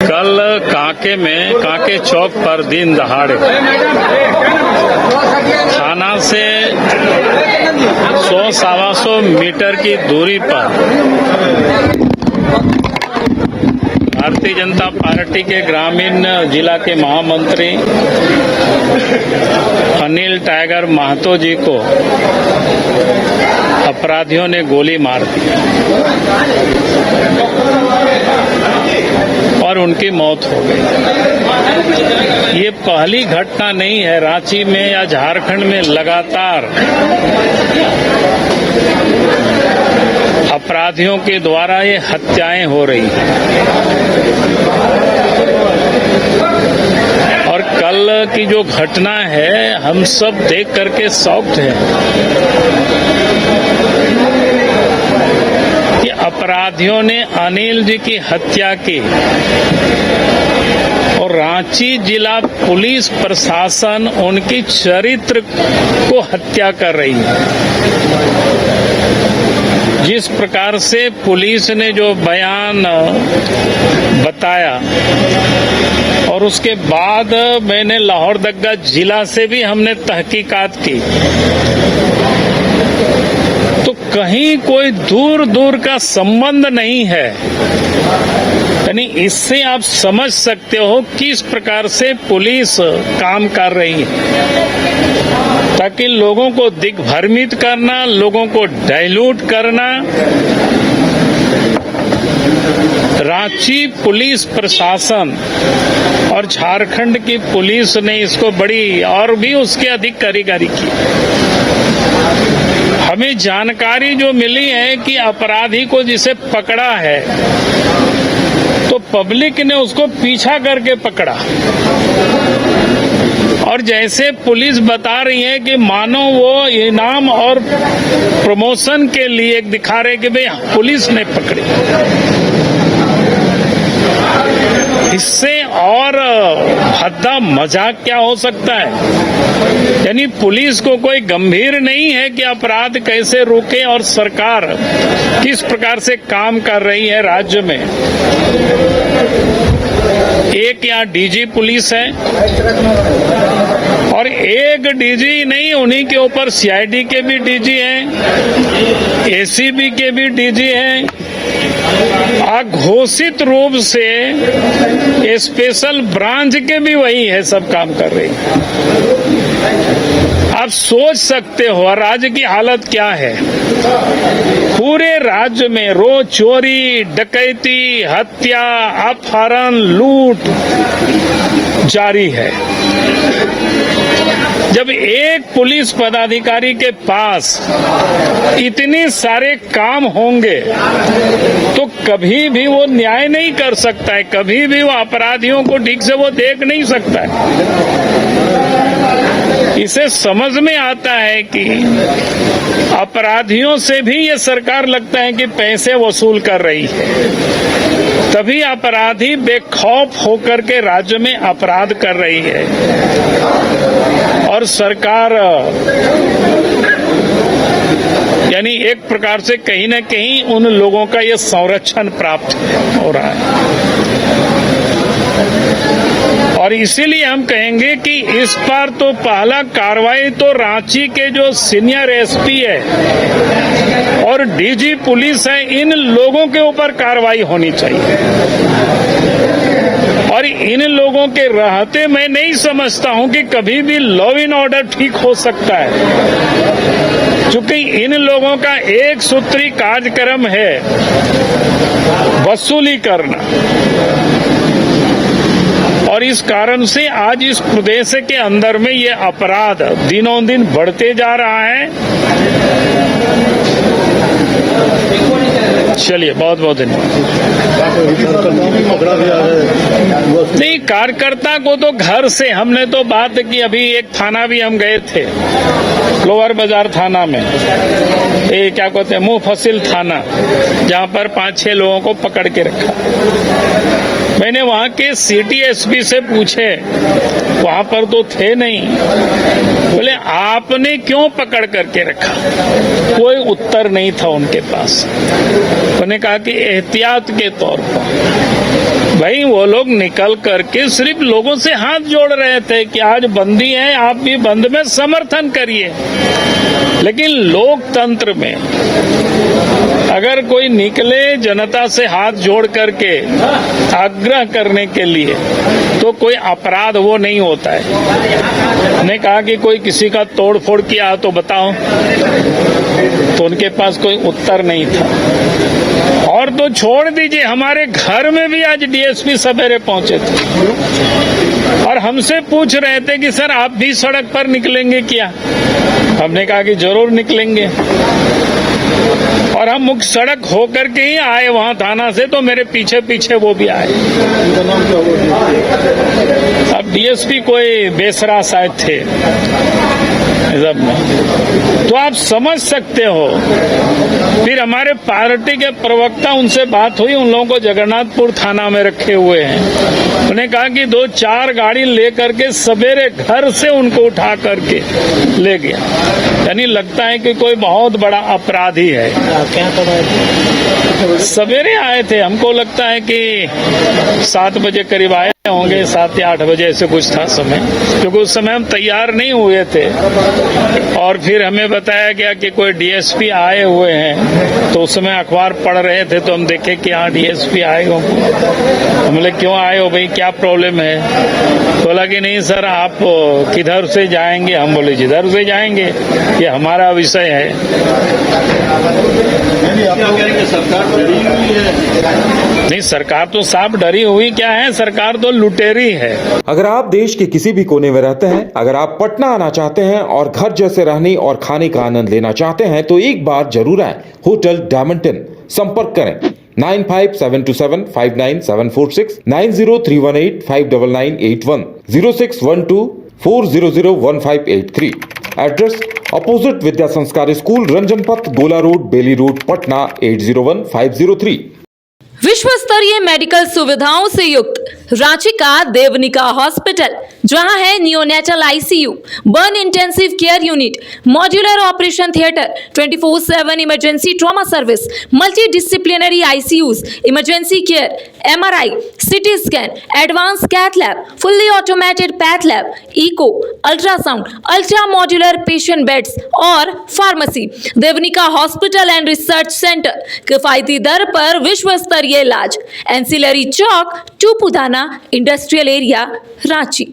कल कांके चौक पर दिन दहाड़े थाना से 100-125 मीटर की दूरी पर भारतीय जनता पार्टी के ग्रामीण जिला के महामंत्री अनिल टाइगर महतो जी को अपराधियों ने गोली मार दी और उनकी मौत हो गई। ये पहली घटना नहीं है। रांची में या झारखंड में लगातार अपराधियों के द्वारा ये हत्याएं हो रही हैं और कल की जो घटना है हम सब देख करके शॉक्ड हैं कि अपराधियों ने अनिल जी की हत्या की और रांची जिला पुलिस प्रशासन उनकी चरित्र को हत्या कर रही है। जिस प्रकार से पुलिस ने जो बयान बताया और उसके बाद मैंने लोहरदगा जिला से भी हमने तहकीकात की तो कहीं कोई दूर दूर का संबंध नहीं है। यानी इससे आप समझ सकते हो किस प्रकार से पुलिस काम कर रही है ताकि लोगों को दिग्भ्रमित करना, लोगों को डाइल्यूट करना। रांची पुलिस प्रशासन और झारखंड की पुलिस ने इसको बड़ी और भी उसके अधिक कारीगरी की। हमें जानकारी जो मिली है कि अपराधी को जिसे पकड़ा है तो पब्लिक ने उसको पीछा करके पकड़ा और जैसे पुलिस बता रही है कि मानो वो इनाम और प्रमोशन के लिए दिखा रहे कि भाई पुलिस ने पकड़ी। इससे और भद्दा मजाक क्या हो सकता है। यानी पुलिस को कोई गंभीर नहीं है कि अपराध कैसे रोके और सरकार किस प्रकार से काम कर रही है राज्य में। एक यहाँ डीजी पुलिस है और एक डीजी नहीं, उन्हीं के ऊपर सीआईडी के भी डीजी हैं, एसीबी के भी डीजी हैं। अघोषित रूप से स्पेशल ब्रांच के भी वही है, सब काम कर रही है। आप सोच सकते हो राज्य की हालत क्या है। पूरे राज्य में रोज चोरी, डकैती, हत्या, अपहरण, लूट जारी है। जब एक पुलिस पदाधिकारी के पास इतने सारे काम होंगे तो कभी भी वो न्याय नहीं कर सकता है, कभी भी वो अपराधियों को ठीक से वो देख नहीं सकता है। इसे समझ में आता है कि अपराधियों से भी ये सरकार लगता है कि पैसे वसूल कर रही है, तभी अपराधी बेखौफ होकर के राज्य में अपराध कर रही है और सरकार यानी एक प्रकार से कहीं न कहीं उन लोगों का ये संरक्षण प्राप्त हो रहा है। और इसीलिए हम कहेंगे कि इस बार तो पहला कार्रवाई तो रांची के जो सीनियर एसपी है और डीजी पुलिस है, इन लोगों के ऊपर कार्रवाई होनी चाहिए। और इन लोगों के रहते मैं नहीं समझता हूं कि कभी भी लॉ एंड ऑर्डर ठीक हो सकता है, क्योंकि इन लोगों का एक सूत्री कार्यक्रम है वसूली करना। और इस कारण से आज इस प्रदेश के अंदर में ये अपराध दिनों दिन बढ़ते जा रहा है। चलिए, बहुत बहुत धन्यवाद। नहीं, कार्यकर्ता को तो घर से हमने तो बात की। अभी एक थाना भी हम गए थे, लोअर बाजार थाना में, ये क्या कहते हैं, मुफस्सिल थाना, जहां पर 5-6 लोगों को पकड़ के रखा। मैंने वहां के सिटी एसपी से पूछे, वहां पर तो थे नहीं, बोले आपने क्यों पकड़ करके रखा? कोई उत्तर नहीं था उनके पास। उन्होंने कहा कि एहतियात के तौर पर। भाई वो लोग निकल करके सिर्फ लोगों से हाथ जोड़ रहे थे कि आज बंदी है, आप भी बंद में समर्थन करिए। लेकिन लोकतंत्र में अगर कोई निकले जनता से हाथ जोड़ करके आग्रह करने के लिए, तो कोई अपराध वो नहीं होता है। ने कहा कि कोई किसी का तोड़ फोड़ किया तो बताओ, तो उनके पास कोई उत्तर नहीं था। और तो छोड़ दीजिए, हमारे घर में भी आज डीएसपी सवेरे पहुंचे थे और हमसे पूछ रहे थे कि सर आप भी सड़क पर निकलेंगे क्या? हमने कहा कि जरूर निकलेंगे। और हम मुख्य सड़क होकर के ही आए वहां थाना से, तो मेरे पीछे पीछे वो भी आए। अब डीएसपी कोई बेसरा शायद थे सब में, तो आप समझ सकते हो। फिर हमारे पार्टी के प्रवक्ता, उनसे बात हुई, उन लोगों को जगन्नाथपुर थाना में रखे हुए हैं। उन्हें कहा कि 2-4 गाड़ी लेकर के सवेरे घर से उनको उठा करके ले गया। यानी लगता है कि कोई बहुत बड़ा अपराधी है। क्या कब आए थे? सवेरे आए थे, हमको लगता है कि 7 बजे करीब आए होंगे, 7 या 8 बजे ऐसे कुछ था समय, क्योंकि उस समय हम तैयार नहीं हुए थे। और फिर हमें बताया गया कि कोई डीएसपी आए हुए हैं, तो उस समय अखबार पढ़ रहे थे तो हम देखे कि हाँ डीएसपी आए हो। हम बोले क्यों आए हो भाई, क्या प्रॉब्लम है? बोला कि नहीं सर आप किधर से जाएंगे? हम बोले जिधर से जाएंगे, ये हमारा विषय है। नहीं, सरकार तो साफ डरी हुई क्या है, सरकार तो लुटेरी है। अगर आप देश के किसी भी कोने में रहते हैं, अगर आप पटना आना चाहते हैं और घर जैसे रहने और खाने का आनंद लेना चाहते हैं, तो एक बार जरूर आए होटल डायमंड इन। संपर्क करें 9572759746, 9031859981, 0612400158 एड्रेस अपोजिट विद्या संस्कार स्कूल, रंजन पथ, गोला रोड, बेली रोड, पटना 801503। विश्व स्तरीय मेडिकल सुविधाओं से युक्त रांची का देवनिका हॉस्पिटल, जहां है neonatal ICU, burn intensive care unit, modular operation theatre, 24/7 emergency trauma service, multi disciplinary ICUs, emergency care, MRI, CT scan, advance cath lab, fully automated path lab, echo, ultrasound, ultra modular patient beds और pharmacy. Devnika hospital and research centre, किफायती दर पर विश्व स्तरीय इलाज, ancillary Chowk, Tupudana industrial area, Ranchi.